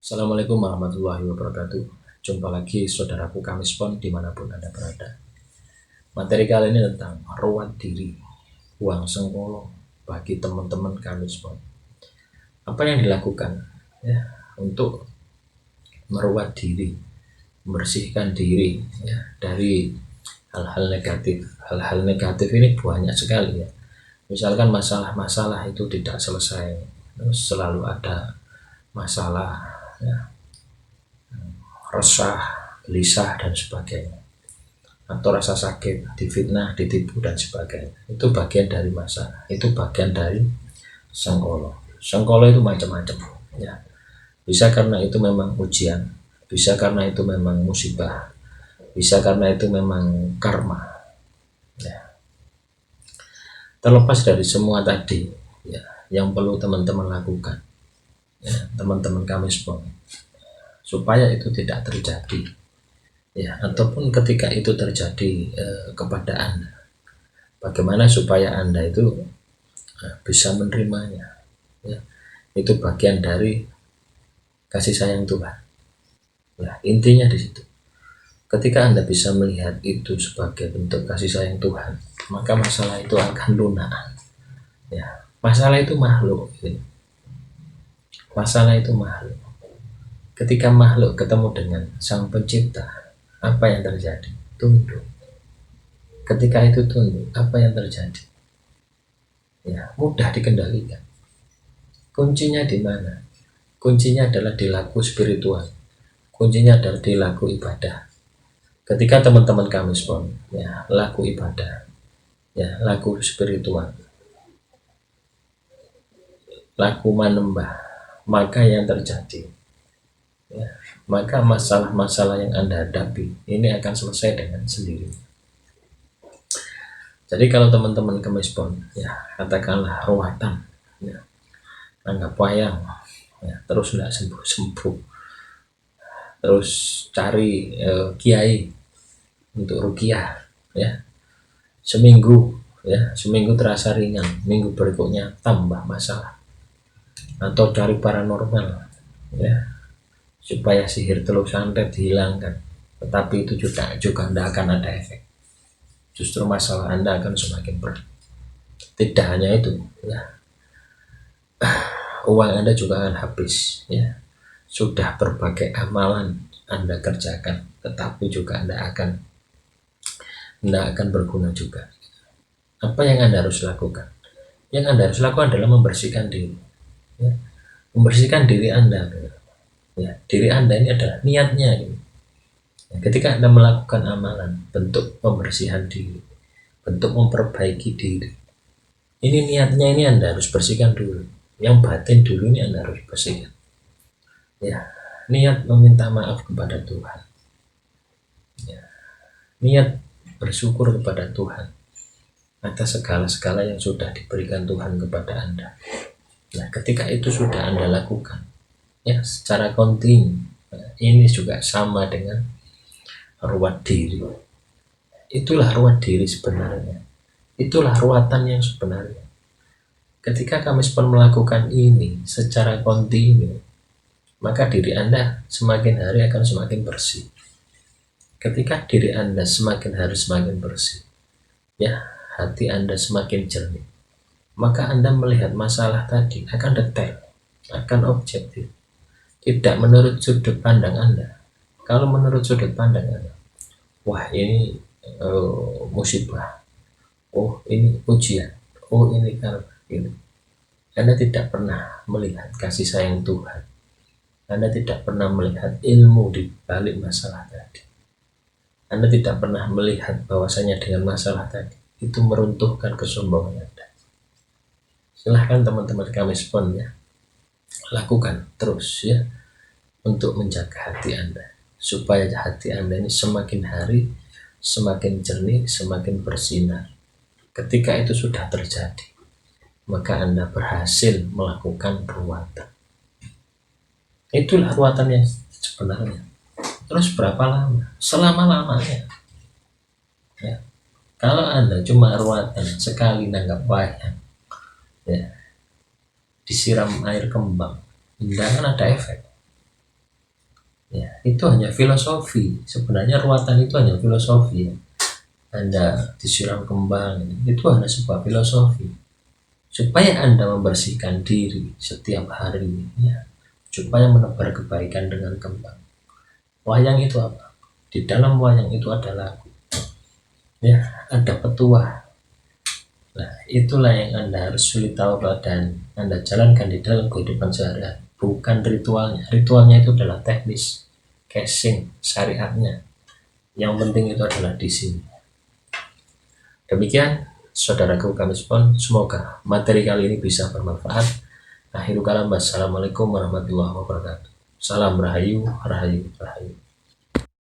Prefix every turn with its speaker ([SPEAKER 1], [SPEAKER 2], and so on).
[SPEAKER 1] Assalamualaikum warahmatullahi wabarakatuh. Jumpa lagi saudaraku Kamispon dimanapun Anda berada. Materi kali ini tentang ruwet diri, buang sengkolo bagi teman-teman Kamispon. Apa yang dilakukan ya untuk meruat diri, membersihkan diri ya dari hal-hal negatif. Hal-hal negatif ini banyak sekali ya. Misalkan masalah-masalah itu tidak selesai, terus selalu ada masalah ya, resah, gelisah dan sebagainya, atau rasa sakit, difitnah, ditipu dan sebagainya. Itu bagian dari masalah, itu bagian dari sengkolo. Sengkolo itu macam-macam ya. Bisa karena itu memang ujian, bisa karena itu memang musibah, bisa karena itu memang karma ya. Terlepas dari semua tadi ya, yang perlu teman-teman lakukan ya, teman-teman Kamispon, supaya itu tidak terjadi ya, ataupun ketika itu terjadi kepada Anda, bagaimana supaya Anda itu bisa menerimanya ya. Itu bagian dari kasih sayang Tuhan. Nah, intinya di situ. Ketika Anda bisa melihat itu sebagai bentuk kasih sayang Tuhan, maka masalah itu akan lunak ya. Masalah itu makhluk gitu. Masalah itu makhluk. Ketika makhluk ketemu dengan Sang Pencipta, apa yang terjadi? Tunduk. Ketika itu tunduk, apa yang terjadi? Ya, mudah dikendalikan. Kuncinya di mana? Kuncinya adalah di laku spiritual. Kuncinya adalah di laku ibadah. Ketika teman-teman kami spon, ya, laku ibadah, ya, laku spiritual, laku menembah, maka yang terjadi, ya, maka masalah-masalah yang Anda hadapi ini akan selesai dengan sendiri. Jadi kalau teman-teman kemispon, ya, katakanlah ruatan, ya, anggap wayang, ya, terus tidak sembuh-sembuh, terus cari kiai untuk rukiah, ya, seminggu terasa ringan, minggu berikutnya tambah masalah, atau cari paranormal, ya, supaya sihir telur santet dihilangkan, tetapi itu juga tidak akan ada efek. Justru masalah Anda akan semakin berat. Tidak hanya itu, ya, uang Anda juga akan habis, ya. Sudah berbagai amalan Anda kerjakan, tetapi juga tidak akan berguna juga. Apa yang Anda harus lakukan? Yang Anda harus lakukan adalah membersihkan diri, ya. Membersihkan diri Anda, ya. Diri Anda ini adalah niatnya, gitu. Ketika Anda melakukan amalan, bentuk pembersihan diri, bentuk memperbaiki diri, ini niatnya ini Anda harus bersihkan dulu. Yang batin dulu ini Anda harus bersihkan. Ya, niat meminta maaf kepada Tuhan. Ya, niat bersyukur kepada Tuhan atas segala-segala yang sudah diberikan Tuhan kepada Anda. Nah, ketika itu sudah Anda lakukan, ya, secara kontinu, ini juga sama dengan ruat diri. Itulah ruat diri sebenarnya. Itulah ruatan yang sebenarnya. Ketika kami melakukan ini secara kontinu, maka diri Anda semakin hari akan semakin bersih. Ketika diri Anda semakin hari semakin bersih, ya, hati Anda semakin jernih, maka Anda melihat masalah tadi akan detail, akan objektif, tidak menurut sudut pandang Anda. Kalau menurut sudut pandang Anda, wah ini musibah, oh ini ujian, oh ini karma, gitu. Anda tidak pernah melihat kasih sayang Tuhan. Anda tidak pernah melihat ilmu di balik masalah tadi. Anda tidak pernah melihat bahwasanya dengan masalah tadi itu meruntuhkan kesombongan Anda. Silahkan teman-teman kami spon, ya, lakukan terus, ya, untuk menjaga hati Anda, supaya hati Anda ini semakin hari semakin jernih, semakin bersinar. Ketika itu sudah terjadi, maka Anda berhasil melakukan ruatan. Itulah ruatan yang sebenarnya. Terus berapa lama? Selama-lamanya, ya. Kalau Anda cuma ruatan sekali nanggap wayang, ya, disiram air kembang, tidak akan ada efek. itu hanya filosofi. Sebenarnya ruatan itu hanya filosofi ya. Anda disiram kembang, itu hanya sebuah filosofi supaya Anda membersihkan diri setiap hari ya, supaya menebar kebaikan dengan kembang. Wayang itu apa? Di dalam wayang itu ada lagu ya, ada petuah. Nah, itulah yang Anda harus sulit tahu dan Anda jalankan di dalam kehidupan sehari-hari. Bukan ritualnya. Ritualnya itu adalah teknis, casing, syariatnya. Yang penting itu adalah di sini. Demikian, saudaraku kami sepon, semoga materi kali ini bisa bermanfaat. Akhirul kalam, wassalamualaikum warahmatullahi wabarakatuh. Salam rahayu, rahayu, rahayu.